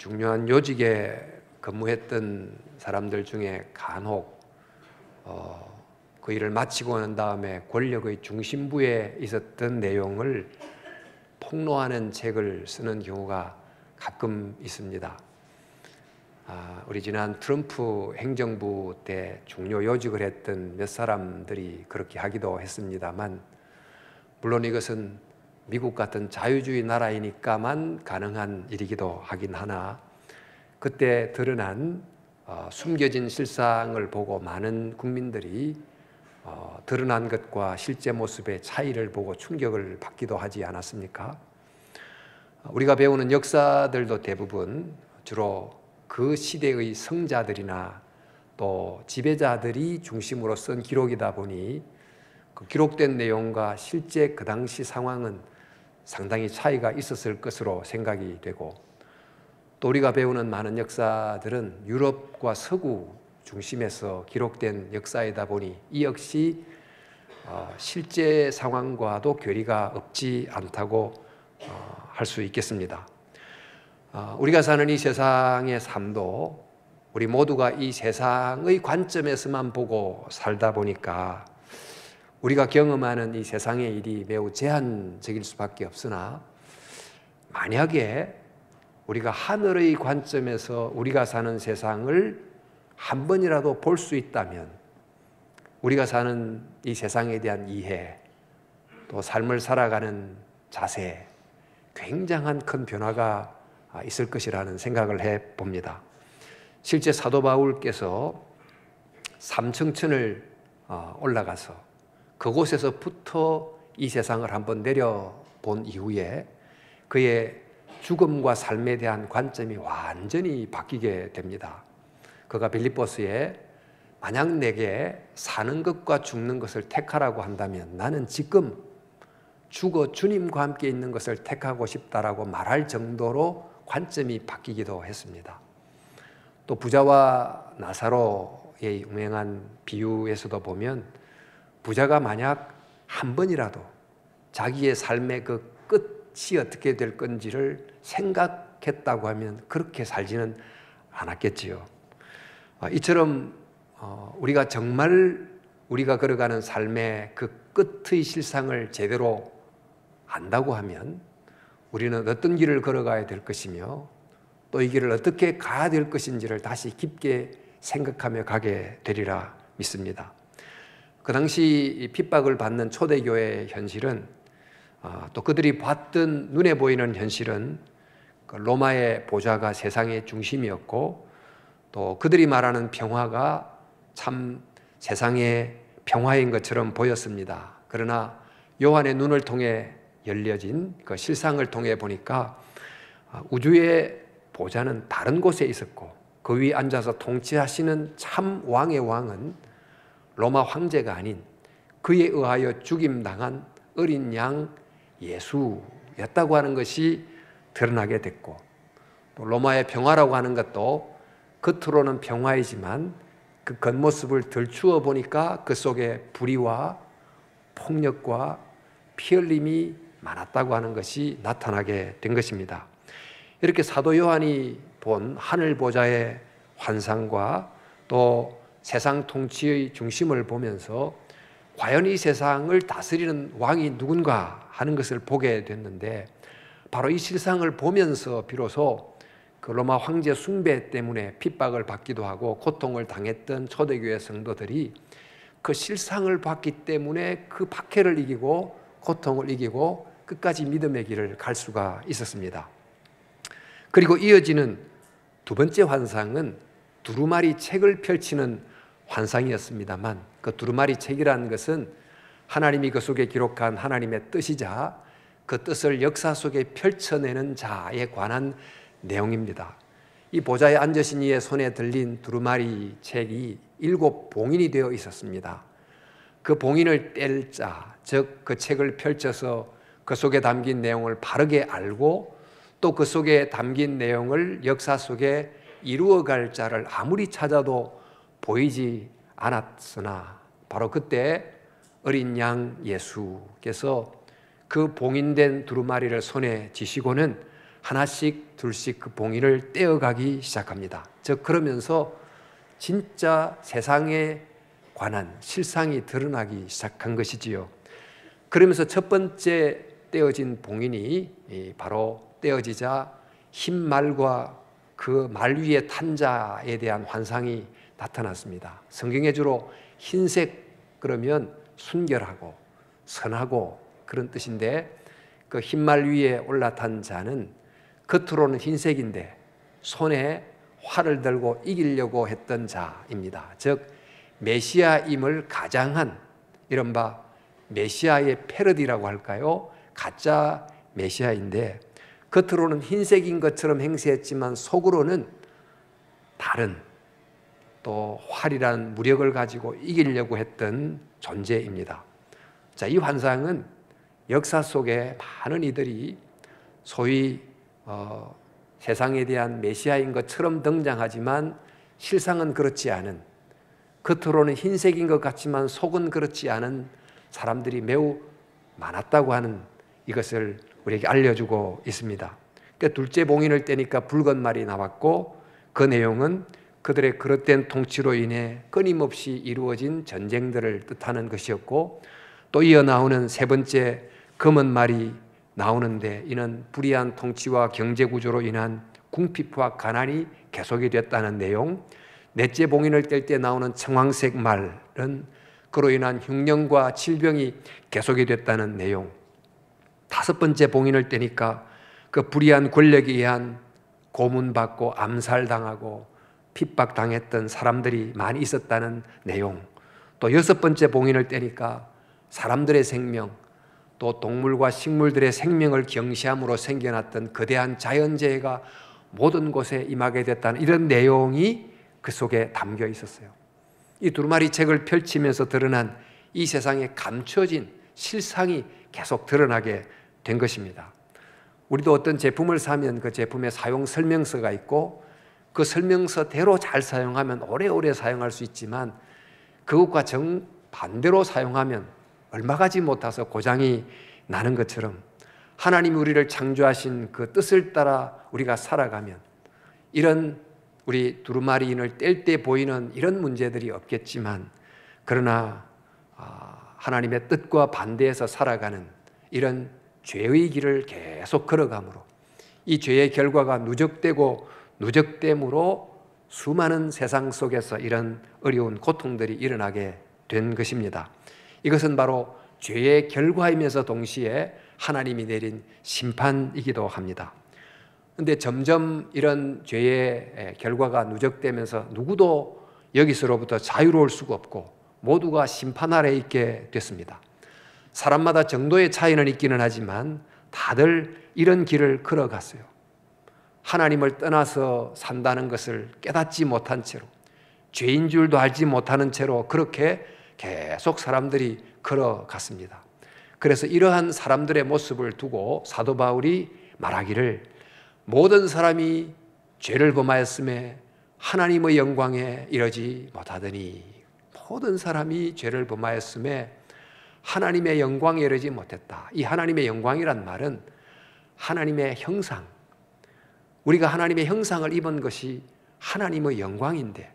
중요한 요직에 근무했던 사람들 중에 간혹 그 일을 마치고 난 다음에 권력의 중심부에 있었던 내용을 폭로하는 책을 쓰는 경우가 가끔 있습니다. 우리 지난 트럼프 행정부 때 중요 요직을 했던 몇 사람들이 그렇게 하기도 했습니다만, 물론 이것은 미국 같은 자유주의 나라이니까만 가능한 일이기도 하긴 하나, 그때 드러난 숨겨진 실상을 보고 많은 국민들이 드러난 것과 실제 모습의 차이를 보고 충격을 받기도 하지 않았습니까? 우리가 배우는 역사들도 대부분 주로 그 시대의 성자들이나 또 지배자들이 중심으로 쓴 기록이다 보니 그 기록된 내용과 실제 그 당시 상황은 상당히 차이가 있었을 것으로 생각이 되고, 또 우리가 배우는 많은 역사들은 유럽과 서구 중심에서 기록된 역사이다 보니 이 역시 실제 상황과도 괴리가 없지 않다고 할 수 있겠습니다. 우리가 사는 이 세상의 삶도 우리 모두가 이 세상의 관점에서만 보고 살다 보니까 우리가 경험하는 이 세상의 일이 매우 제한적일 수밖에 없으나, 만약에 우리가 하늘의 관점에서 우리가 사는 세상을 한 번이라도 볼 수 있다면 우리가 사는 이 세상에 대한 이해, 또 삶을 살아가는 자세, 굉장한 큰 변화가 있을 것이라는 생각을 해봅니다. 실제 사도 바울께서 삼층천을 올라가서 그곳에서부터 이 세상을 한번 내려본 이후에 그의 죽음과 삶에 대한 관점이 완전히 바뀌게 됩니다. 그가 빌립보스에 만약 내게 사는 것과 죽는 것을 택하라고 한다면 나는 지금 죽어 주님과 함께 있는 것을 택하고 싶다라고 말할 정도로 관점이 바뀌기도 했습니다. 또 부자와 나사로의 유명한 비유에서도 보면, 부자가 만약 한 번이라도 자기의 삶의 그 끝이 어떻게 될 건지를 생각했다고 하면 그렇게 살지는 않았겠지요. 이처럼 우리가 정말 우리가 걸어가는 삶의 그 끝의 실상을 제대로 안다고 하면 우리는 어떤 길을 걸어가야 될 것이며 또 이 길을 어떻게 가야 될 것인지를 다시 깊게 생각하며 가게 되리라 믿습니다. 그 당시 핍박을 받는 초대교회의 현실은, 또 그들이 봤던 눈에 보이는 현실은 로마의 보좌가 세상의 중심이었고, 또 그들이 말하는 평화가 참 세상의 평화인 것처럼 보였습니다. 그러나 요한의 눈을 통해 열려진 그 실상을 통해 보니까 우주의 보좌는 다른 곳에 있었고, 그 위에 앉아서 통치하시는 참 왕의 왕은 로마 황제가 아닌 그에 의하여 죽임당한 어린 양 예수였다고 하는 것이 드러나게 됐고, 또 로마의 평화라고 하는 것도 겉으로는 평화이지만 그 겉모습을 들추어 보니까 그 속에 불의와 폭력과 피 흘림이 많았다고 하는 것이 나타나게 된 것입니다. 이렇게 사도 요한이 본 하늘 보좌의 환상과 또 세상 통치의 중심을 보면서 과연 이 세상을 다스리는 왕이 누군가 하는 것을 보게 됐는데, 바로 이 실상을 보면서 비로소 그 로마 황제 숭배 때문에 핍박을 받기도 하고 고통을 당했던 초대교회 성도들이 그 실상을 봤기 때문에 그 박해를 이기고 고통을 이기고 끝까지 믿음의 길을 갈 수가 있었습니다. 그리고 이어지는 두 번째 환상은 두루마리 책을 펼치는 환상이었습니다만, 그 두루마리 책이라는 것은 하나님이 그 속에 기록한 하나님의 뜻이자 그 뜻을 역사 속에 펼쳐내는 자에 관한 내용입니다. 이 보좌에 앉으신 이의 손에 들린 두루마리 책이 7 봉인이 되어 있었습니다. 그 봉인을 뗄 자, 즉 그 책을 펼쳐서 그 속에 담긴 내용을 바르게 알고 또 그 속에 담긴 내용을 역사 속에 이루어갈 자를 아무리 찾아도 보이지 않았으나, 바로 그때 어린 양 예수께서 그 봉인된 두루마리를 손에 쥐시고는 하나씩 둘씩 그 봉인을 떼어가기 시작합니다. 즉 그러면서 진짜 세상에 관한 실상이 드러나기 시작한 것이지요. 그러면서 첫 번째 떼어진 봉인이 바로 떼어지자 흰 말과 그 말 위에 탄 자에 대한 환상이 나타났습니다. 성경에 주로 흰색 그러면 순결하고 선하고 그런 뜻인데, 그 흰 말 위에 올라탄 자는 겉으로는 흰색인데 손에 활을 들고 이기려고 했던 자입니다. 즉 메시아임을 가장한 이른바 메시아의 패러디라고 할까요? 가짜 메시아인데 겉으로는 흰색인 것처럼 행세했지만 속으로는 다른 또 활이라는 무력을 가지고 이기려고 했던 존재입니다. 자, 이 환상은 역사 속에 많은 이들이 소위 세상에 대한 메시아인 것처럼 등장하지만 실상은 그렇지 않은, 겉으로는 흰색인 것 같지만 속은 그렇지 않은 사람들이 매우 많았다고 하는 이것을 우리에게 알려주고 있습니다. 그러니까 둘째 봉인을 떼니까 붉은 말이 나왔고, 그 내용은 그들의 그릇된 통치로 인해 끊임없이 이루어진 전쟁들을 뜻하는 것이었고, 또 이어 나오는 세 번째 검은 말이 나오는데 이는 불의한 통치와 경제구조로 인한 궁핍과 가난이 계속이 됐다는 내용, 넷째 봉인을 뗄 때 나오는 청황색 말은 그로 인한 흉년과 질병이 계속이 됐다는 내용, 다섯 번째 봉인을 떼니까 그 불의한 권력에 의한 고문받고 암살당하고 핍박당했던 사람들이 많이 있었다는 내용, 또 여섯 번째 봉인을 떼니까 사람들의 생명 또 동물과 식물들의 생명을 경시함으로 생겨났던 거대한 자연재해가 모든 곳에 임하게 됐다는 이런 내용이 그 속에 담겨 있었어요. 이 두루마리 책을 펼치면서 드러난 이 세상에 감춰진 실상이 계속 드러나게 된 것입니다. 우리도 어떤 제품을 사면 그 제품에 사용 설명서가 있고 그 설명서대로 잘 사용하면 오래오래 사용할 수 있지만 그것과 정반대로 사용하면 얼마 가지 못해서 고장이 나는 것처럼 하나님이 우리를 창조하신 그 뜻을 따라 우리가 살아가면 이런 우리 두루마리인을 뗄 때 보이는 이런 문제들이 없겠지만, 그러나 하나님의 뜻과 반대해서 살아가는 이런 죄의 길을 계속 걸어가므로 이 죄의 결과가 누적되고 누적됨으로 수많은 세상 속에서 이런 어려운 고통들이 일어나게 된 것입니다. 이것은 바로 죄의 결과이면서 동시에 하나님이 내린 심판이기도 합니다. 그런데 점점 이런 죄의 결과가 누적되면서 누구도 여기서로부터 자유로울 수가 없고 모두가 심판 아래 있게 됐습니다. 사람마다 정도의 차이는 있기는 하지만 다들 이런 길을 걸어갔어요. 하나님을 떠나서 산다는 것을 깨닫지 못한 채로, 죄인 줄도 알지 못하는 채로 그렇게 계속 사람들이 걸어갔습니다. 그래서 이러한 사람들의 모습을 두고 사도 바울이 말하기를 모든 사람이 죄를 범하였음에 하나님의 영광에 이르지 못하더니, 모든 사람이 죄를 범하였음에 하나님의 영광에 이르지 못했다. 이 하나님의 영광이란 말은 하나님의 형상, 우리가 하나님의 형상을 입은 것이 하나님의 영광인데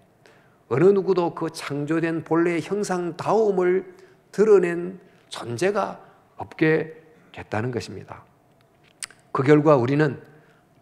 어느 누구도 그 창조된 본래의 형상다움을 드러낸 존재가 없게 됐다는 것입니다. 그 결과 우리는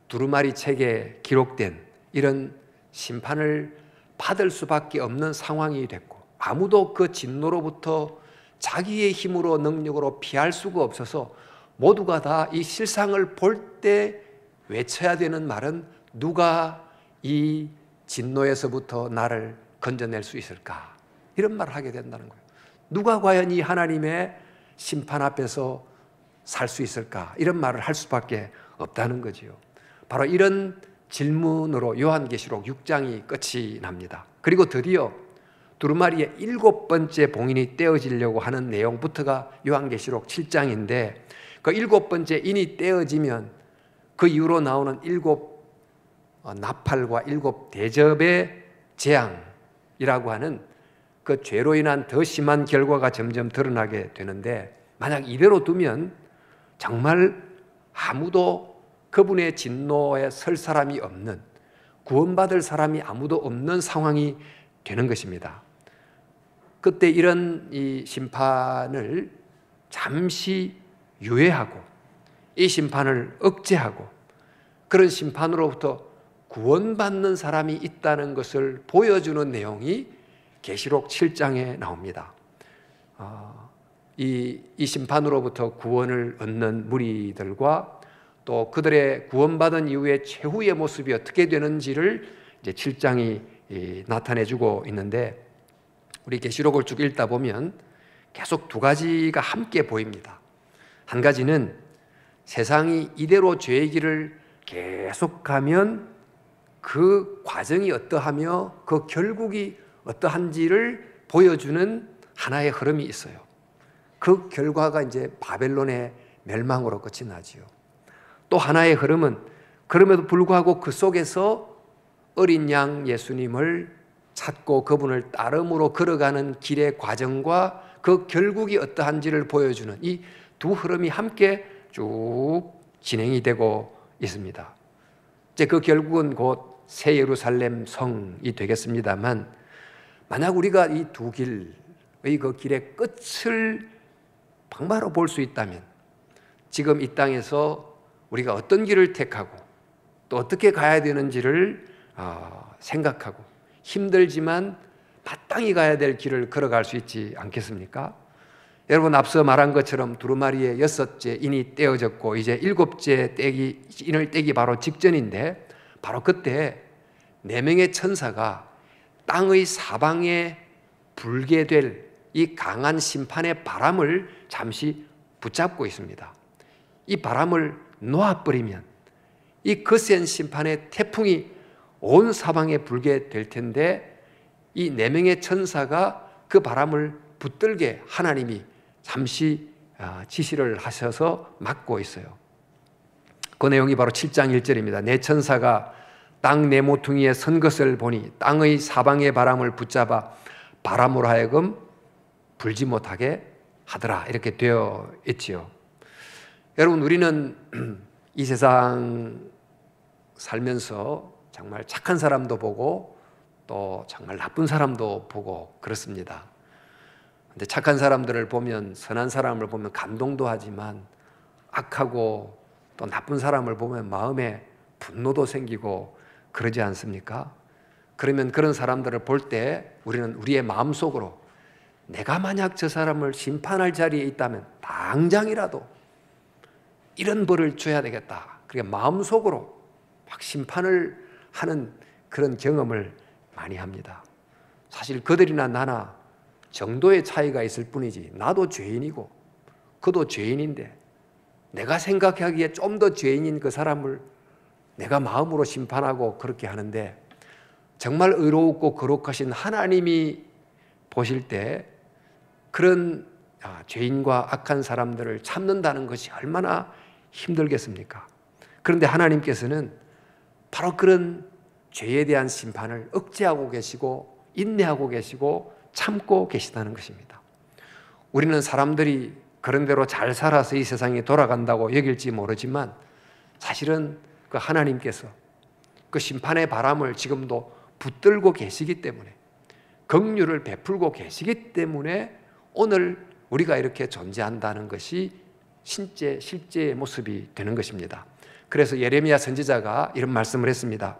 두루마리 책에 기록된 이런 심판을 받을 수밖에 없는 상황이 됐고, 아무도 그 진노로부터 자기의 힘으로 능력으로 피할 수가 없어서 모두가 다 이 실상을 볼 때 외쳐야 되는 말은 누가 이 진노에서부터 나를 건져낼 수 있을까? 이런 말을 하게 된다는 거예요. 누가 과연 이 하나님의 심판 앞에서 살 수 있을까? 이런 말을 할 수밖에 없다는 거지요. 바로 이런 질문으로 요한계시록 6장이 끝이 납니다. 그리고 드디어 두루마리의 7번째 봉인이 떼어지려고 하는 내용부터가 요한계시록 7장인데 그 7번째 인이 떼어지면 그 이후로 나오는 7 나팔과 7 대접의 재앙이라고 하는 그 죄로 인한 더 심한 결과가 점점 드러나게 되는데, 만약 이대로 두면 정말 아무도 그분의 진노에 설 사람이 없는, 구원받을 사람이 아무도 없는 상황이 되는 것입니다. 그때 이런 이 심판을 잠시 유예하고 이 심판을 억제하고 그런 심판으로부터 구원받는 사람이 있다는 것을 보여주는 내용이 계시록 7장에 나옵니다. 이 심판으로부터 구원을 얻는 무리들과 또 그들의 구원받은 이후에 최후의 모습이 어떻게 되는지를 이제 7장이 나타내주고 있는데, 우리 계시록을 쭉 읽다 보면 계속 두 가지가 함께 보입니다. 한 가지는 세상이 이대로 죄의 길을 계속가면 그 과정이 어떠하며 그 결국이 어떠한지를 보여주는 하나의 흐름이 있어요. 그 결과가 이제 바벨론의 멸망으로 끝이 나지요. 또 하나의 흐름은 그럼에도 불구하고 그 속에서 어린 양 예수님을 찾고 그분을 따름으로 걸어가는 길의 과정과 그 결국이 어떠한지를 보여주는 이 두 흐름이 함께 쭉 진행이 되고 있습니다. 이제 그 결국은 곧 새 예루살렘 성이 되겠습니다만, 만약 우리가 이 두 길의 그 길의 끝을 방바로 볼 수 있다면 지금 이 땅에서 우리가 어떤 길을 택하고 또 어떻게 가야 되는지를 생각하고 힘들지만 마땅히 가야 될 길을 걸어갈 수 있지 않겠습니까? 여러분, 앞서 말한 것처럼 두루마리의 6째 인이 떼어졌고 이제 7째 인을 떼기 바로 직전인데, 바로 그때 4명의 천사가 땅의 사방에 불게 될 이 강한 심판의 바람을 잠시 붙잡고 있습니다. 이 바람을 놓아버리면 이 거센 심판의 태풍이 온 사방에 불게 될 텐데, 이 4명의 천사가 그 바람을 붙들게 하나님이 잠시 지시를 하셔서 막고 있어요. 그 내용이 바로 7장 1절입니다. 내 천사가 땅 네 모퉁이에 선 것을 보니 땅의 사방의 바람을 붙잡아 바람으로 하여금 불지 못하게 하더라, 이렇게 되어 있지요. 여러분, 우리는 이 세상 살면서 정말 착한 사람도 보고 또 정말 나쁜 사람도 보고 그렇습니다. 근데 착한 사람들을 보면, 선한 사람을 보면 감동도 하지만 악하고 또 나쁜 사람을 보면 마음에 분노도 생기고 그러지 않습니까? 그러면 그런 사람들을 볼 때 우리는 우리의 마음속으로 내가 만약 저 사람을 심판할 자리에 있다면 당장이라도 이런 벌을 줘야 되겠다, 그러니까 마음속으로 막 심판을 하는 그런 경험을 많이 합니다. 사실 그들이나 나나 정도의 차이가 있을 뿐이지, 나도 죄인이고 그도 죄인인데 내가 생각하기에 좀 더 죄인인 그 사람을 내가 마음으로 심판하고 그렇게 하는데, 정말 의롭고 거룩하신 하나님이 보실 때 그런 죄인과 악한 사람들을 참는다는 것이 얼마나 힘들겠습니까? 그런데 하나님께서는 바로 그런 죄에 대한 심판을 억제하고 계시고 인내하고 계시고 참고 계시다는 것입니다. 우리는 사람들이 그런 대로 잘 살아서 이 세상이 돌아간다고 여길지 모르지만, 사실은 그 하나님께서 그 심판의 바람을 지금도 붙들고 계시기 때문에, 긍휼을 베풀고 계시기 때문에 오늘 우리가 이렇게 존재한다는 것이 실제의 모습이 되는 것입니다. 그래서 예레미야 선지자가 이런 말씀을 했습니다.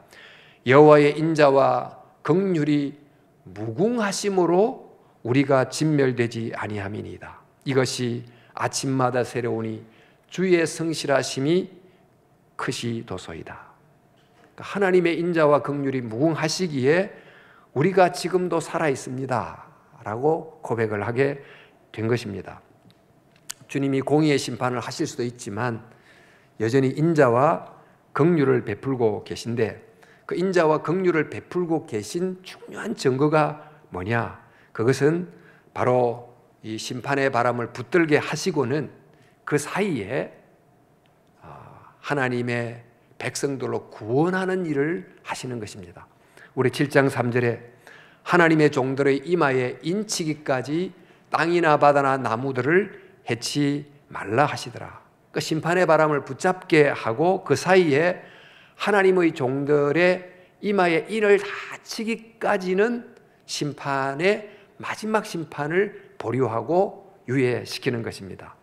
여호와의 인자와 긍휼이 무궁하심으로 우리가 진멸되지 아니함이니이다. 이것이 아침마다 새로우니 주의 성실하심이 크시도소이다. 하나님의 인자와 긍휼이 무궁하시기에 우리가 지금도 살아있습니다 라고 고백을 하게 된 것입니다. 주님이 공의의 심판을 하실 수도 있지만 여전히 인자와 긍휼을 베풀고 계신데, 그 인자와 긍휼을 베풀고 계신 중요한 증거가 뭐냐? 그것은 바로 이 심판의 바람을 붙들게 하시고는 그 사이에 하나님의 백성들로 구원하는 일을 하시는 것입니다. 우리 7장 3절에 하나님의 종들의 이마에 인치기까지 땅이나 바다나 나무들을 해치 말라 하시더라. 그 심판의 바람을 붙잡게 하고 그 사이에 하나님의 종들의 이마에 인을 다치기까지는 심판의 마지막 심판을 보류하고 유예시키는 것입니다.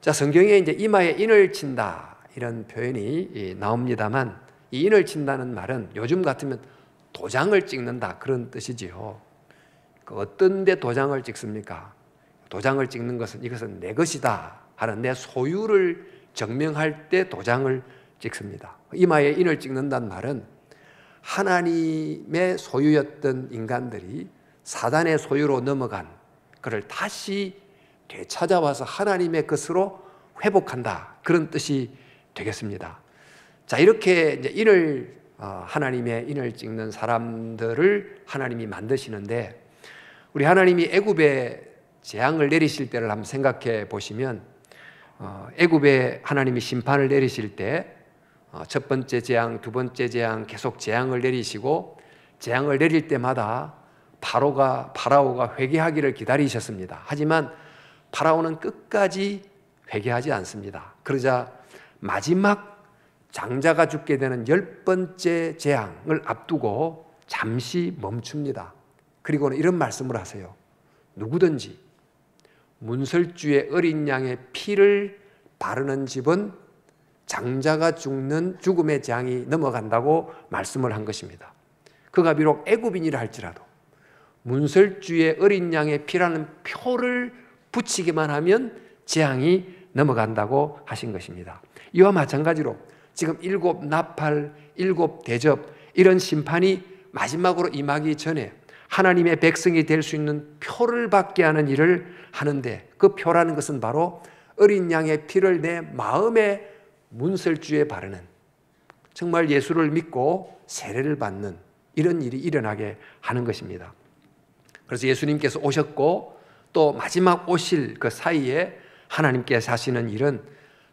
자, 성경에 이제 이마에 인을 친다 이런 표현이 나옵니다만, 이 인을 친다는 말은 요즘 같으면 도장을 찍는다 그런 뜻이지요. 어떤 데 도장을 찍습니까? 도장을 찍는 것은 이것은 내 것이다 하는 내 소유를 증명할 때 도장을 찍습니다. 이마에 인을 찍는다는 말은 하나님의 소유였던 인간들이 사단의 소유로 넘어간 그를 다시 되찾아와서 하나님의 것으로 회복한다, 그런 뜻이 되겠습니다. 자, 이렇게 이제 하나님의 인을 찍는 사람들을 하나님이 만드시는데, 우리 하나님이 애굽에 재앙을 내리실 때를 한번 생각해 보시면, 애굽에 하나님이 심판을 내리실 때 첫 번째 재앙, 두 번째 재앙, 계속 재앙을 내리시고, 재앙을 내릴 때마다 파라오가 회개하기를 기다리셨습니다. 하지만 파라오는 끝까지 회개하지 않습니다. 그러자 마지막 장자가 죽게 되는 10번째 재앙을 앞두고 잠시 멈춥니다. 그리고는 이런 말씀을 하세요. 누구든지 문설주의 어린 양의 피를 바르는 집은 장자가 죽는 죽음의 재앙이 넘어간다고 말씀을 한 것입니다. 그가 비록 애굽인이라 할지라도 문설주의 어린 양의 피라는 표를 붙이기만 하면 재앙이 넘어간다고 하신 것입니다. 이와 마찬가지로 지금 7 나팔, 7 대접, 이런 심판이 마지막으로 임하기 전에 하나님의 백성이 될 수 있는 표를 받게 하는 일을 하는데, 그 표라는 것은 바로 어린 양의 피를 내 마음의 문설주에 바르는, 정말 예수를 믿고 세례를 받는 이런 일이 일어나게 하는 것입니다. 그래서 예수님께서 오셨고 또 마지막 오실 그 사이에 하나님께서 하시는 일은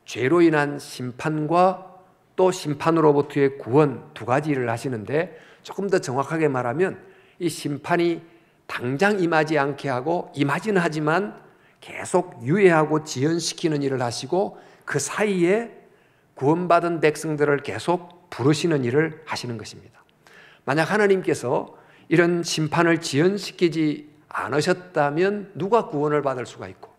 죄로 인한 심판과 또 심판으로부터의 구원, 두 가지 일을 하시는데, 조금 더 정확하게 말하면 이 심판이 당장 임하지 않게 하고, 임하지는 하지만 계속 유예하고 지연시키는 일을 하시고, 그 사이에 구원받은 백성들을 계속 부르시는 일을 하시는 것입니다. 만약 하나님께서 이런 심판을 지연시키지 않으셨다면 누가 구원을 받을 수가 있고,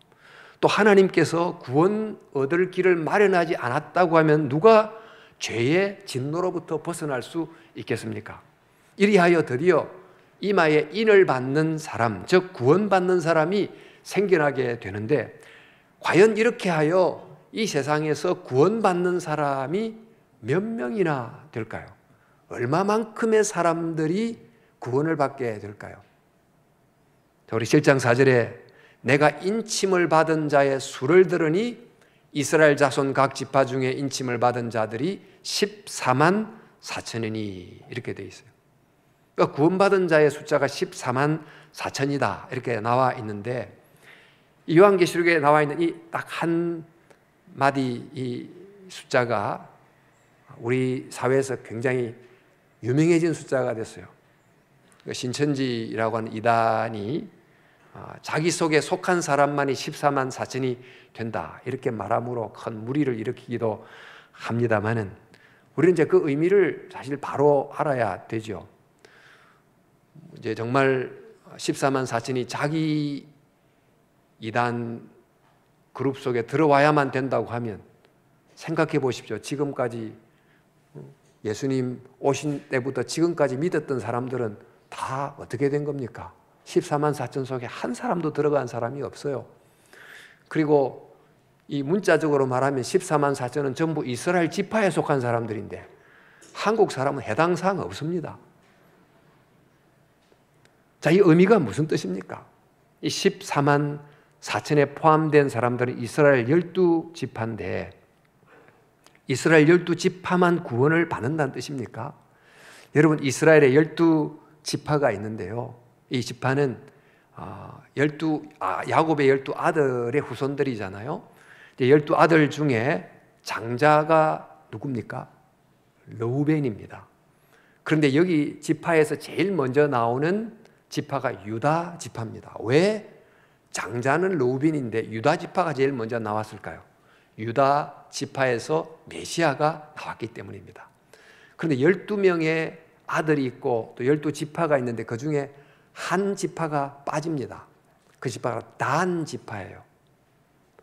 또 하나님께서 구원 얻을 길을 마련하지 않았다고 하면 누가 죄의 진노로부터 벗어날 수 있겠습니까? 이리하여 드디어 이마에 인을 받는 사람, 즉 구원받는 사람이 생겨나게 되는데, 과연 이렇게 하여 이 세상에서 구원받는 사람이 몇 명이나 될까요? 얼마만큼의 사람들이 구원을 받게 될까요? 우리 7장 4절에 내가 인침을 받은 자의 수를 들으니 이스라엘 자손 각 지파 중에 인침을 받은 자들이 14만 4천이니 이렇게 되어 있어요. 그러니까 구원받은 자의 숫자가 14만 4천이다 이렇게 나와 있는데, 이 요한계시록에 나와 있는 이 딱 한 마디 이 숫자가 우리 사회에서 굉장히 유명해진 숫자가 됐어요. 신천지라고 하는 이단이 자기 속에 속한 사람만이 14만 4천이 된다 이렇게 말함으로 큰 무리를 일으키기도 합니다만은, 우리는 이제 그 의미를 사실 바로 알아야 되죠. 이제 정말 14만 4천이 자기 이단 그룹 속에 들어와야만 된다고 하면 생각해 보십시오. 지금까지 예수님 오신 때부터 지금까지 믿었던 사람들은 다 어떻게 된 겁니까? 14만 4천 속에 한 사람도 들어간 사람이 없어요. 그리고 이 문자적으로 말하면 14만 4천은 전부 이스라엘 지파에 속한 사람들인데 한국 사람은 해당 사항 없습니다. 자, 이 의미가 무슨 뜻입니까? 이 14만 4천에 포함된 사람들은 이스라엘 12지파인데 이스라엘 12지파만 구원을 받는다는 뜻입니까? 여러분, 이스라엘에 12지파가 있는데요, 이 지파는 야곱의 12아들의 후손들이잖아요. 12아들 중에 장자가 누굽니까? 르우벤입니다. 그런데 여기 지파에서 제일 먼저 나오는 지파가 유다 지파입니다. 왜 장자는 르우벤인데 유다 지파가 제일 먼저 나왔을까요? 유다 지파에서 메시아가 나왔기 때문입니다. 그런데 12명의 아들이 있고 또 12지파가 있는데 그 중에 한 지파가 빠집니다. 그 지파가 단 지파예요.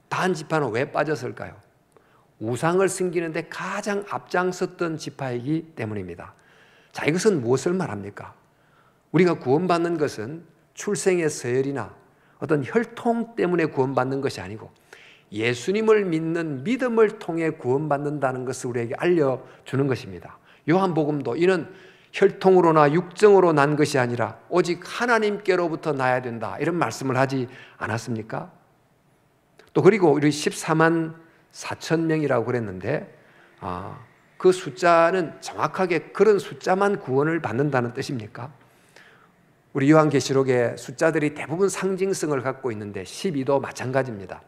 단 지파는 왜 빠졌을까요? 우상을 섬기는데 가장 앞장섰던 지파이기 때문입니다. 자, 이것은 무엇을 말합니까? 우리가 구원받는 것은 출생의 서열이나 어떤 혈통 때문에 구원받는 것이 아니고 예수님을 믿는 믿음을 통해 구원받는다는 것을 우리에게 알려주는 것입니다. 요한복음도 이는 혈통으로나 육정으로 난 것이 아니라 오직 하나님께로부터 나야 된다, 이런 말씀을 하지 않았습니까? 또 그리고 우리 14만 4천 명이라고 그랬는데 그 숫자는 정확하게 그런 숫자만 구원을 받는다는 뜻입니까? 우리 요한계시록의 숫자들이 대부분 상징성을 갖고 있는데 12도 마찬가지입니다.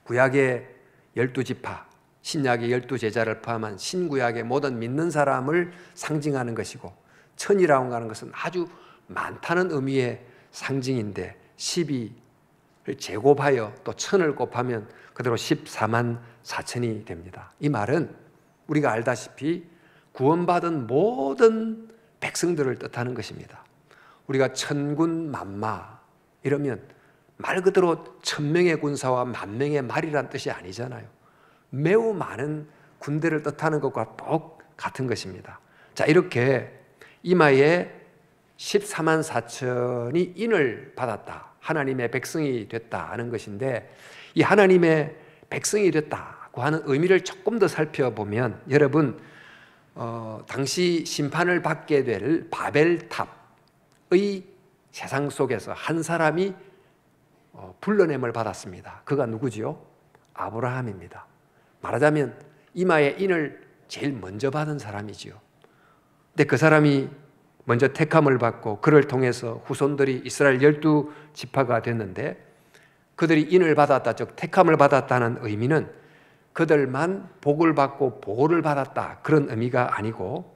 구약의 12지파, 신약의 12제자를 포함한 신구약의 모든 믿는 사람을 상징하는 것이고, 천이라고 하는 것은 아주 많다는 의미의 상징인데 12를 제곱하여 또 천을 곱하면 그대로 14만 4천이 됩니다. 이 말은 우리가 알다시피 구원받은 모든 백성들을 뜻하는 것입니다. 우리가 천군 만마 이러면 말 그대로 천명의 군사와 만명의 말이란 뜻이 아니잖아요. 매우 많은 군대를 뜻하는 것과 똑같은 것입니다. 자, 이렇게 이마에 14만 4천이 인을 받았다, 하나님의 백성이 됐다 하는 것인데, 이 하나님의 백성이 됐다고 하는 의미를 조금 더 살펴보면, 여러분 당시 심판을 받게 될 바벨탑의 세상 속에서 한 사람이 불러냄을 받았습니다. 그가 누구지요? 아브라함입니다. 말하자면 이마에 인을 제일 먼저 받은 사람이지요. 근데 그 사람이 먼저 택함을 받고 그를 통해서 후손들이 이스라엘 12지파가 됐는데, 그들이 인을 받았다, 즉 택함을 받았다는 의미는 그들만 복을 받고 보호를 받았다, 그런 의미가 아니고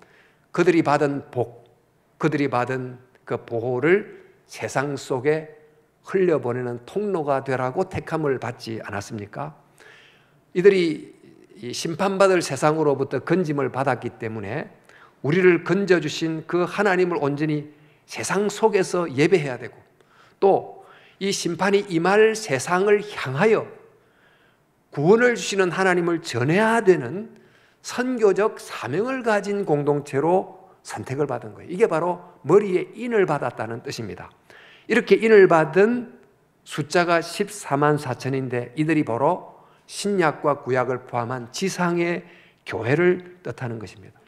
그들이 받은 복, 그들이 받은 그 보호를 세상 속에 흘려보내는 통로가 되라고 택함을 받지 않았습니까? 이들이 심판받을 세상으로부터 건짐을 받았기 때문에 우리를 건져주신 그 하나님을 온전히 세상 속에서 예배해야 되고, 또 이 심판이 임할 세상을 향하여 구원을 주시는 하나님을 전해야 되는 선교적 사명을 가진 공동체로 선택을 받은 거예요. 이게 바로 머리에 인을 받았다는 뜻입니다. 이렇게 인을 받은 숫자가 14만 4천인데 이들이 바로 신약과 구약을 포함한 지상의 교회를 뜻하는 것입니다.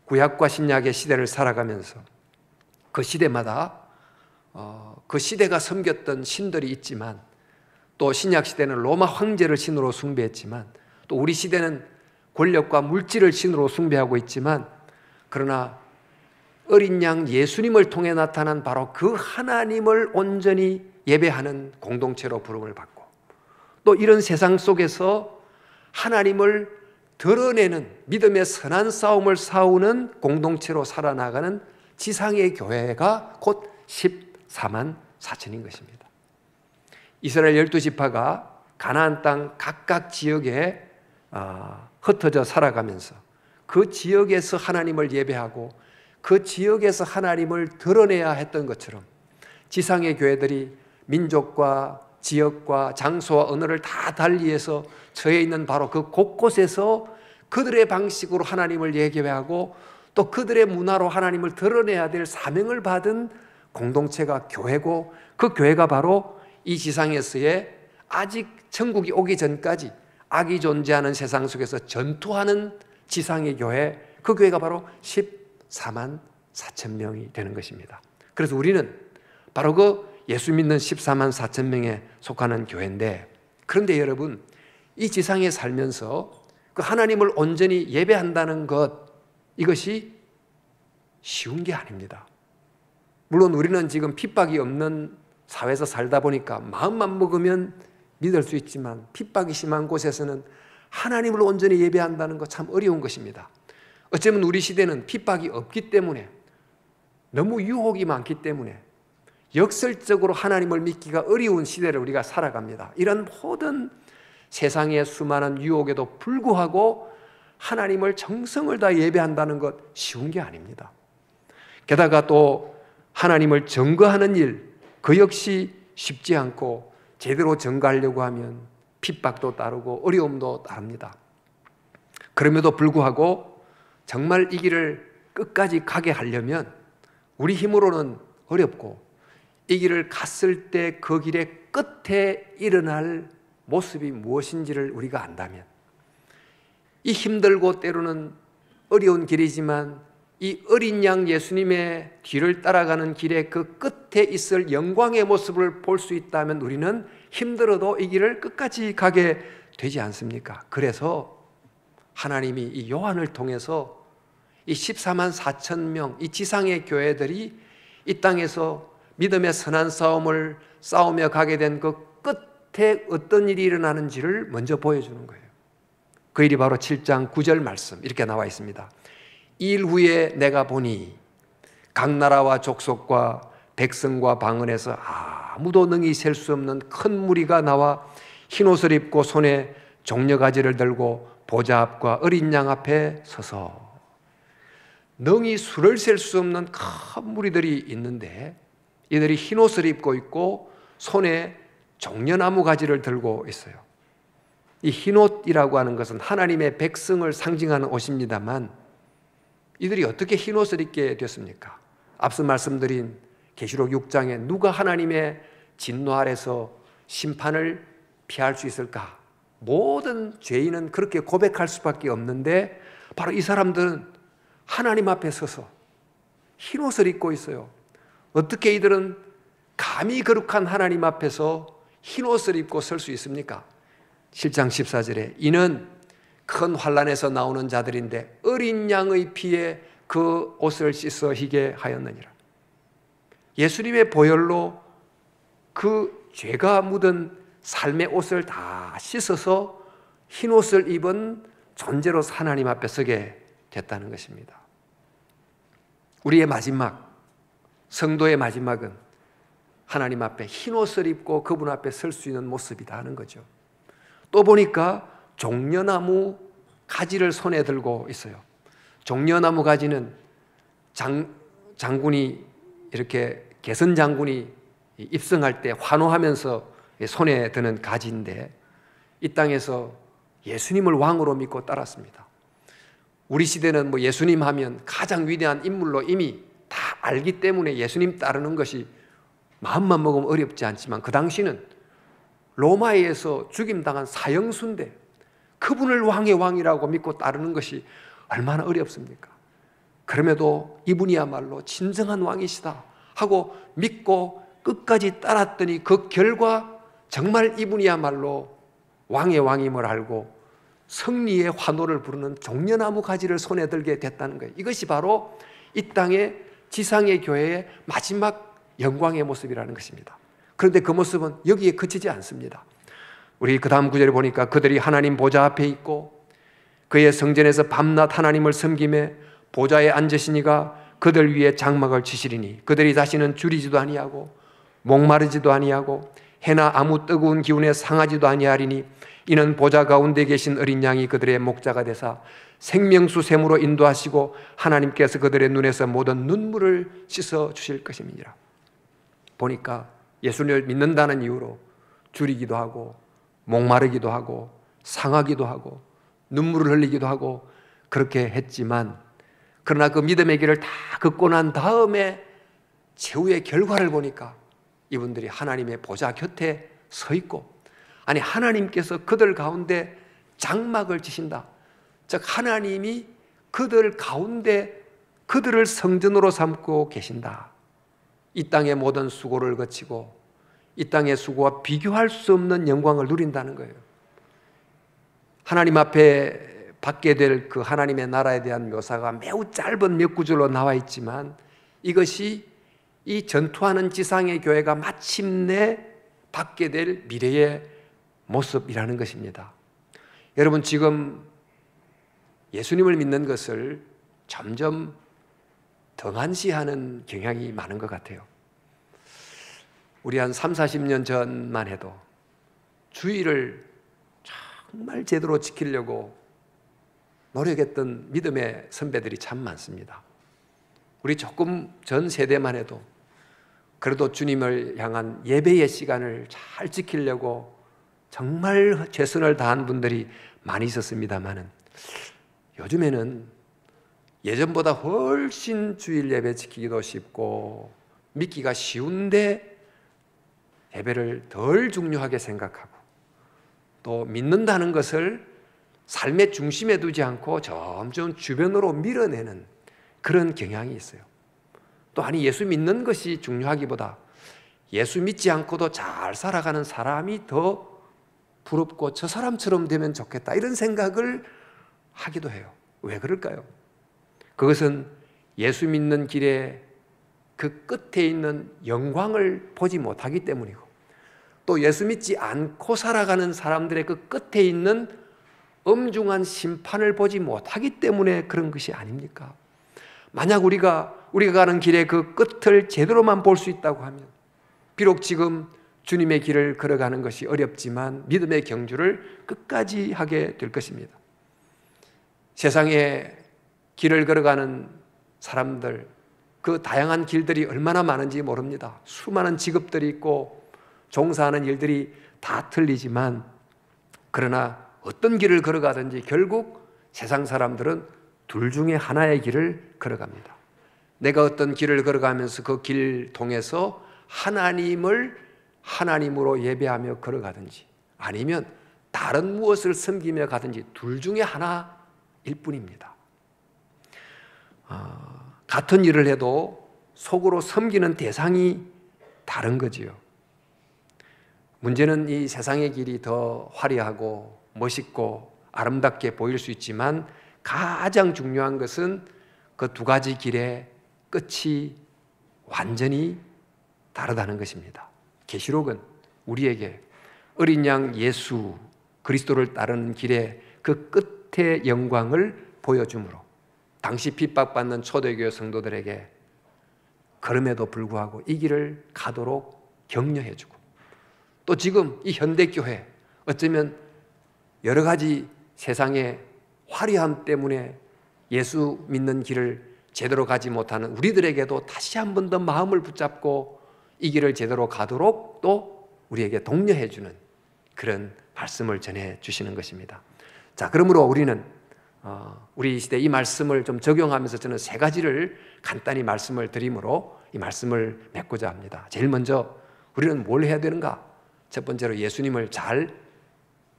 구약과 신약의 시대를 살아가면서 그 시대마다 그 시대가 섬겼던 신들이 있지만, 또 신약 시대는 로마 황제를 신으로 숭배했지만, 또 우리 시대는 권력과 물질을 신으로 숭배하고 있지만, 그러나 어린 양 예수님을 통해 나타난 바로 그 하나님을 온전히 예배하는 공동체로 부름을 받고, 또 이런 세상 속에서 하나님을 드러내는 믿음의 선한 싸움을 싸우는 공동체로 살아나가는 지상의 교회가 곧 14만 4천인 것입니다. 이스라엘 12지파가 가나안 땅 각각 지역에 흩어져 살아가면서 그 지역에서 하나님을 예배하고 그 지역에서 하나님을 드러내야 했던 것처럼, 지상의 교회들이 민족과 지역과 장소와 언어를 다 달리해서 처해 있는 바로 그 곳곳에서 그들의 방식으로 하나님을 예배하고 또 그들의 문화로 하나님을 드러내야 될 사명을 받은 공동체가 교회고, 그 교회가 바로 이 지상에서의 아직 천국이 오기 전까지 악이 존재하는 세상 속에서 전투하는 지상의 교회, 그 교회가 바로 14만 4천 명이 되는 것입니다. 그래서 우리는 바로 그 예수 믿는 14만 4천 명에 속하는 교회인데, 그런데 여러분, 이 지상에 살면서 그 하나님을 온전히 예배한다는 것, 이것이 쉬운 게 아닙니다. 물론 우리는 지금 핍박이 없는 사회에서 살다 보니까 마음만 먹으면 믿을 수 있지만, 핍박이 심한 곳에서는 하나님을 온전히 예배한다는 것 참 어려운 것입니다. 어쩌면 우리 시대는 핍박이 없기 때문에, 너무 유혹이 많기 때문에 역설적으로 하나님을 믿기가 어려운 시대를 우리가 살아갑니다. 이런 모든 세상의 수많은 유혹에도 불구하고 하나님을 정성을 다 예배한다는 것 쉬운 게 아닙니다. 게다가 또 하나님을 증거하는 일, 그 역시 쉽지 않고 제대로 증거하려고 하면 핍박도 따르고 어려움도 따릅니다. 그럼에도 불구하고 정말 이 길을 끝까지 가게 하려면 우리 힘으로는 어렵고 이 길을 갔을 때 그 길의 끝에 일어날 모습이 무엇인지를 우리가 안다면, 이 힘들고 때로는 어려운 길이지만 이 어린 양 예수님의 뒤를 따라가는 길의 그 끝에 있을 영광의 모습을 볼 수 있다면 우리는 힘들어도 이 길을 끝까지 가게 되지 않습니까? 그래서 하나님이 이 요한을 통해서 이 14만 4천 명, 이 지상의 교회들이 이 땅에서 믿음의 선한 싸움을 싸우며 가게 된 그 끝에 어떤 일이 일어나는지를 먼저 보여주는 거예요. 그 일이 바로 7장 9절 말씀 이렇게 나와 있습니다. 일 후에 내가 보니 각 나라와 족속과 백성과 방언에서 아무도 능히 셀 수 없는 큰 무리가 나와 흰옷을 입고 손에 종려가지를 들고 보좌 앞과 어린 양 앞에 서서, 능히 수를 셀 수 없는 큰 무리들이 있는데 이들이 흰옷을 입고 있고 손에 종려나무 가지를 들고 있어요. 이 흰옷이라고 하는 것은 하나님의 백성을 상징하는 옷입니다만 이들이 어떻게 흰옷을 입게 됐습니까? 앞서 말씀드린 계시록 6장에 누가 하나님의 진노 아래서 심판을 피할 수 있을까? 모든 죄인은 그렇게 고백할 수밖에 없는데 바로 이 사람들은 하나님 앞에 서서 흰옷을 입고 있어요. 어떻게 이들은 감히 거룩한 하나님 앞에서 흰옷을 입고 설 수 있습니까? 7장 14절에 이는 큰 환난에서 나오는 자들인데 어린 양의 피에 그 옷을 씻어 희게 하였느니라. 예수님의 보혈로 그 죄가 묻은 삶의 옷을 다 씻어서 흰옷을 입은 존재로 하나님 앞에 서게 됐다는 것입니다. 우리의 마지막, 성도의 마지막은 하나님 앞에 흰옷을 입고 그분 앞에 설 수 있는 모습이다 하는 거죠. 또 보니까 종려나무 가지를 손에 들고 있어요. 종려나무 가지는 장군이 이렇게 개선 장군이 입성할 때 환호하면서 손에 드는 가지인데 이 땅에서 예수님을 왕으로 믿고 따랐습니다. 우리 시대는 뭐 예수님 하면 가장 위대한 인물로 이미 다 알기 때문에 예수님 따르는 것이 마음만 먹으면 어렵지 않지만 그 당시는 로마에서 죽임당한 사형수인데 그분을 왕의 왕이라고 믿고 따르는 것이 얼마나 어렵습니까? 그럼에도 이분이야말로 진정한 왕이시다 하고 믿고 끝까지 따랐더니 그 결과 정말 이분이야말로 왕의 왕임을 알고 승리의 환호를 부르는 종려나무 가지를 손에 들게 됐다는 거예요. 이것이 바로 이 땅의 지상의 교회의 마지막 영광의 모습이라는 것입니다. 그런데 그 모습은 여기에 그치지 않습니다. 우리 그 다음 구절에 보니까 그들이 하나님 보좌 앞에 있고 그의 성전에서 밤낮 하나님을 섬기며 보좌에 앉으시니가 그들 위에 장막을 치시리니 그들이 다시는 줄이지도 아니하고 목마르지도 아니하고 해나 아무 뜨거운 기운에 상하지도 아니하리니 이는 보좌 가운데 계신 어린 양이 그들의 목자가 되사 생명수 샘으로 인도하시고 하나님께서 그들의 눈에서 모든 눈물을 씻어 주실 것임이니라. 보니까 예수님을 믿는다는 이유로 줄이기도 하고 목마르기도 하고 상하기도 하고 눈물을 흘리기도 하고 그렇게 했지만 그러나 그 믿음의 길을 다 걷고 난 다음에 최후의 결과를 보니까 이분들이 하나님의 보좌 곁에 서 있고, 아니 하나님께서 그들 가운데 장막을 치신다. 즉 하나님이 그들 가운데 그들을 성전으로 삼고 계신다. 이 땅의 모든 수고를 거치고 이 땅의 수고와 비교할 수 없는 영광을 누린다는 거예요. 하나님 앞에 받게 될 그 하나님의 나라에 대한 묘사가 매우 짧은 몇 구절로 나와 있지만 이것이 이 전투하는 지상의 교회가 마침내 받게 될 미래의 모습이라는 것입니다. 여러분 지금 예수님을 믿는 것을 점점 등한시하는 경향이 많은 것 같아요. 우리 한 30, 40년 전만 해도 주일을 정말 제대로 지키려고 노력했던 믿음의 선배들이 참 많습니다. 우리 조금 전 세대만 해도 그래도 주님을 향한 예배의 시간을 잘 지키려고 정말 최선을 다한 분들이 많이 있었습니다만은, 요즘에는 예전보다 훨씬 주일 예배 지키기도 쉽고 믿기가 쉬운데 예배를 덜 중요하게 생각하고, 또 믿는다는 것을 삶의 중심에 두지 않고 점점 주변으로 밀어내는 그런 경향이 있어요. 또 아니, 예수 믿는 것이 중요하기보다 예수 믿지 않고도 잘 살아가는 사람이 더 부럽고 저 사람처럼 되면 좋겠다, 이런 생각을 하기도 해요. 왜 그럴까요? 그것은 예수 믿는 길에 그 끝에 있는 영광을 보지 못하기 때문이고, 또 예수 믿지 않고 살아가는 사람들의 그 끝에 있는 엄중한 심판을 보지 못하기 때문에 그런 것이 아닙니까? 만약 우리가 가는 길의 그 끝을 제대로만 볼 수 있다고 하면, 비록 지금 주님의 길을 걸어가는 것이 어렵지만 믿음의 경주를 끝까지 하게 될 것입니다. 세상에 길을 걸어가는 사람들, 그 다양한 길들이 얼마나 많은지 모릅니다. 수많은 직업들이 있고 종사하는 일들이 다 틀리지만, 그러나 어떤 길을 걸어가든지 결국 세상 사람들은 둘 중에 하나의 길을 걸어갑니다. 내가 어떤 길을 걸어가면서 그 길 통해서 하나님을 하나님으로 예배하며 걸어가든지, 아니면 다른 무엇을 섬기며 가든지, 둘 중에 하나일 뿐입니다. 같은 일을 해도 속으로 섬기는 대상이 다른 거지요. 문제는 이 세상의 길이 더 화려하고 멋있고 아름답게 보일 수 있지만, 가장 중요한 것은 그 두 가지 길의 끝이 완전히 다르다는 것입니다. 계시록은 우리에게 어린 양 예수 그리스도를 따르는 길의 그 끝의 영광을 보여주므로, 당시 핍박받는 초대교회 성도들에게 그럼에도 불구하고 이 길을 가도록 격려해주고, 또 지금 이 현대교회, 어쩌면 여러 가지 세상의 화려함 때문에 예수 믿는 길을 제대로 가지 못하는 우리들에게도 다시 한 번 더 마음을 붙잡고 이 길을 제대로 가도록 또 우리에게 독려해주는 그런 말씀을 전해주시는 것입니다. 자, 그러므로 우리는 우리 시대 이 말씀을 좀 적용하면서 저는 세 가지를 간단히 말씀을 드림으로 이 말씀을 맺고자 합니다. 제일 먼저 우리는 뭘 해야 되는가? 첫 번째로 예수님을 잘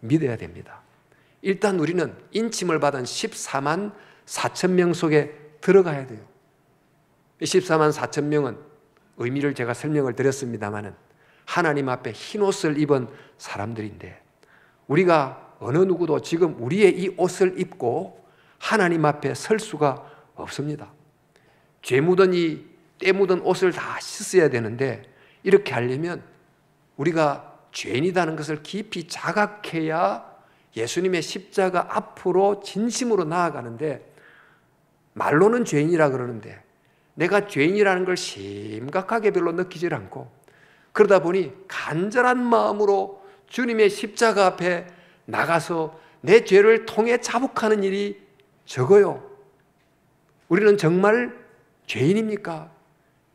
믿어야 됩니다. 일단 우리는 인침을 받은 14만 4천 명 속에 들어가야 돼요. 14만 4천 명은 의미를 제가 설명을 드렸습니다마는 하나님 앞에 흰 옷을 입은 사람들인데, 우리가 어느 누구도 지금 우리의 이 옷을 입고 하나님 앞에 설 수가 없습니다. 죄 묻은 이 때 묻은 옷을 다 씻어야 되는데, 이렇게 하려면 우리가 죄인이라는 것을 깊이 자각해야 예수님의 십자가 앞으로 진심으로 나아가는데, 말로는 죄인이라 그러는데 내가 죄인이라는 걸 심각하게 별로 느끼질 않고, 그러다 보니 간절한 마음으로 주님의 십자가 앞에 나가서 내 죄를 통해 자복하는 일이 적어요. 우리는 정말 죄인입니까?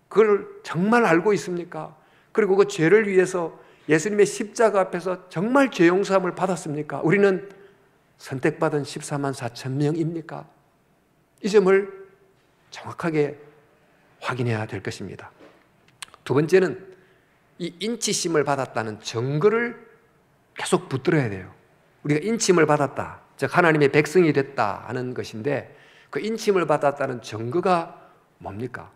그걸 정말 알고 있습니까? 그리고 그 죄를 위해서 예수님의 십자가 앞에서 정말 죄 용서함을 받았습니까? 우리는 선택받은 14만 4천 명입니까? 이 점을 정확하게 확인해야 될 것입니다. 두 번째는 이 인치심을 받았다는 증거를 계속 붙들어야 돼요. 우리가 인침을 받았다, 즉 하나님의 백성이 됐다 하는 것인데, 그 인침을 받았다는 증거가 뭡니까?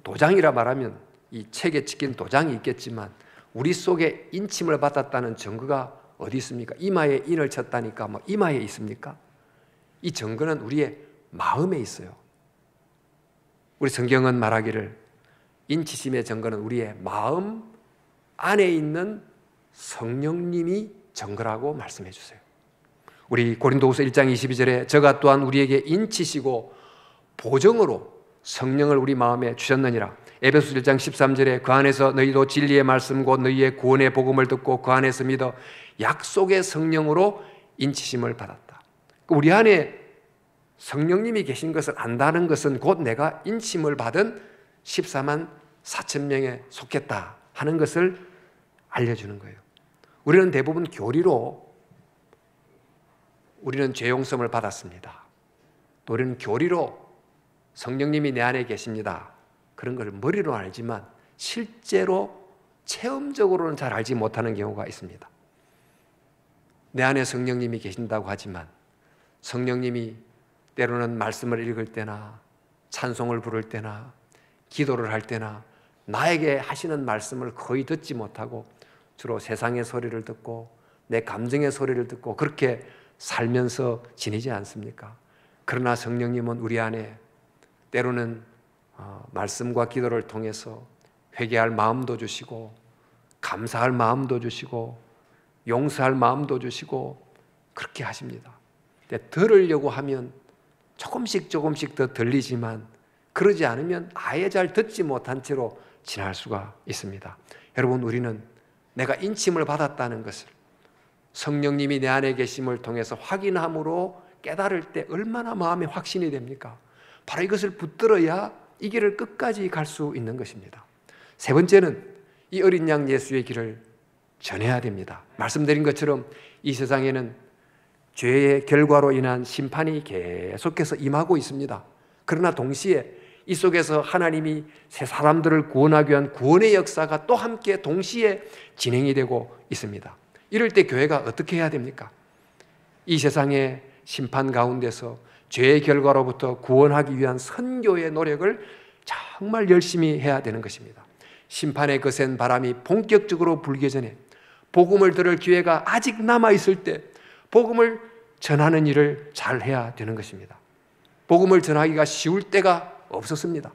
도장이라 말하면 이 책에 찍힌 도장이 있겠지만, 우리 속에 인침을 받았다는 증거가 어디 있습니까? 이마에 인을 쳤다니까 뭐 이마에 있습니까? 이 증거는 우리의 마음에 있어요. 우리 성경은 말하기를 인치심의 증거는 우리의 마음 안에 있는 성령님이 증거라고 말씀해 주세요. 우리 고린도후서 1장 22절에 저가 또한 우리에게 인치시고 보정으로 성령을 우리 마음에 주셨느니라. 에베소서 1장 13절에 그 안에서 너희도 진리의 말씀 곧 너희의 구원의 복음을 듣고 그 안에서 믿어 약속의 성령으로 인치심을 받았다. 우리 안에 성령님이 계신 것을 안다는 것은 곧 내가 인침을 받은 14만 4천 명에 속했다 하는 것을 알려주는 거예요. 우리는 대부분 교리로 우리는 죄 용서를 받았습니다. 또 우리는 교리로 성령님이 내 안에 계십니다. 그런 걸 머리로 알지만 실제로 체험적으로는 잘 알지 못하는 경우가 있습니다. 내 안에 성령님이 계신다고 하지만 성령님이 때로는 말씀을 읽을 때나 찬송을 부를 때나 기도를 할 때나 나에게 하시는 말씀을 거의 듣지 못하고 주로 세상의 소리를 듣고 내 감정의 소리를 듣고 그렇게 살면서 지내지 않습니까? 그러나 성령님은 우리 안에 때로는 말씀과 기도를 통해서 회개할 마음도 주시고 감사할 마음도 주시고 용서할 마음도 주시고 그렇게 하십니다. 들으려고 하면 조금씩 더 들리지만 그러지 않으면 아예 잘 듣지 못한 채로 지날 수가 있습니다. 여러분, 우리는 내가 인침을 받았다는 것을 성령님이 내 안에 계심을 통해서 확인함으로 깨달을 때 얼마나 마음에 확신이 됩니까? 바로 이것을 붙들어야 이 길을 끝까지 갈 수 있는 것입니다. 세 번째는 이 어린 양 예수의 길을 전해야 됩니다. 말씀드린 것처럼 이 세상에는 죄의 결과로 인한 심판이 계속해서 임하고 있습니다. 그러나 동시에 이 속에서 하나님이 새 사람들을 구원하기 위한 구원의 역사가 또 함께 동시에 진행이 되고 있습니다. 이럴 때 교회가 어떻게 해야 됩니까? 이 세상의 심판 가운데서 죄의 결과로부터 구원하기 위한 선교의 노력을 정말 열심히 해야 되는 것입니다. 심판의 거센 바람이 본격적으로 불기 전에 복음을 들을 기회가 아직 남아있을 때 복음을 전하는 일을 잘 해야 되는 것입니다. 복음을 전하기가 쉬울 때가 없었습니다.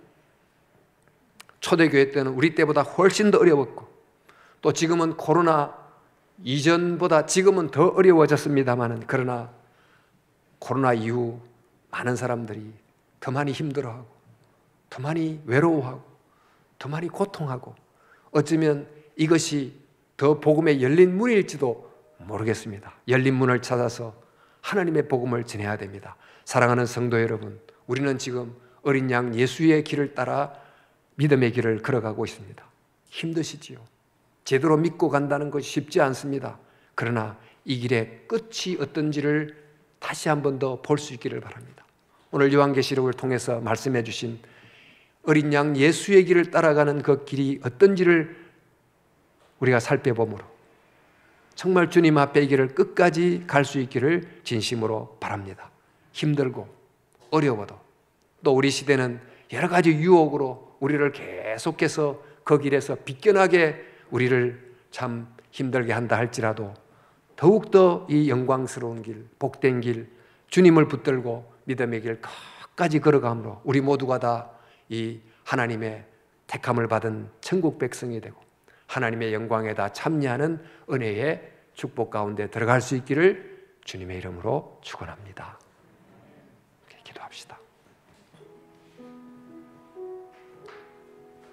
초대교회 때는 우리 때보다 훨씬 더 어려웠고 또 지금은 코로나 이전보다 지금은 더 어려워졌습니다만 그러나 코로나 이후 많은 사람들이 더 많이 힘들어하고 더 많이 외로워하고 더 많이 고통하고 어쩌면 이것이 더 복음의 열린 문일지도 모르겠습니다. 열린 문을 찾아서 하나님의 복음을 전해야 됩니다. 사랑하는 성도 여러분, 우리는 지금 어린 양 예수의 길을 따라 믿음의 길을 걸어가고 있습니다. 힘드시지요. 제대로 믿고 간다는 것이 쉽지 않습니다. 그러나 이 길의 끝이 어떤지를 다시 한 번 더 볼 수 있기를 바랍니다. 오늘 요한계시록을 통해서 말씀해 주신 어린 양 예수의 길을 따라가는 그 길이 어떤지를 우리가 살펴보므로 정말 주님 앞에 이 길을 끝까지 갈 수 있기를 진심으로 바랍니다. 힘들고 어려워도 또 우리 시대는 여러 가지 유혹으로 우리를 계속해서 그 길에서 비껴나게 우리를 참 힘들게 한다 할지라도 더욱더 이 영광스러운 길, 복된 길, 주님을 붙들고 믿음의 길 끝까지 걸어가므로 우리 모두가 다 이 하나님의 택함을 받은 천국 백성이 되고 하나님의 영광에 다 참여하는 은혜의 축복 가운데 들어갈 수 있기를 주님의 이름으로 축원합니다. 기도합시다.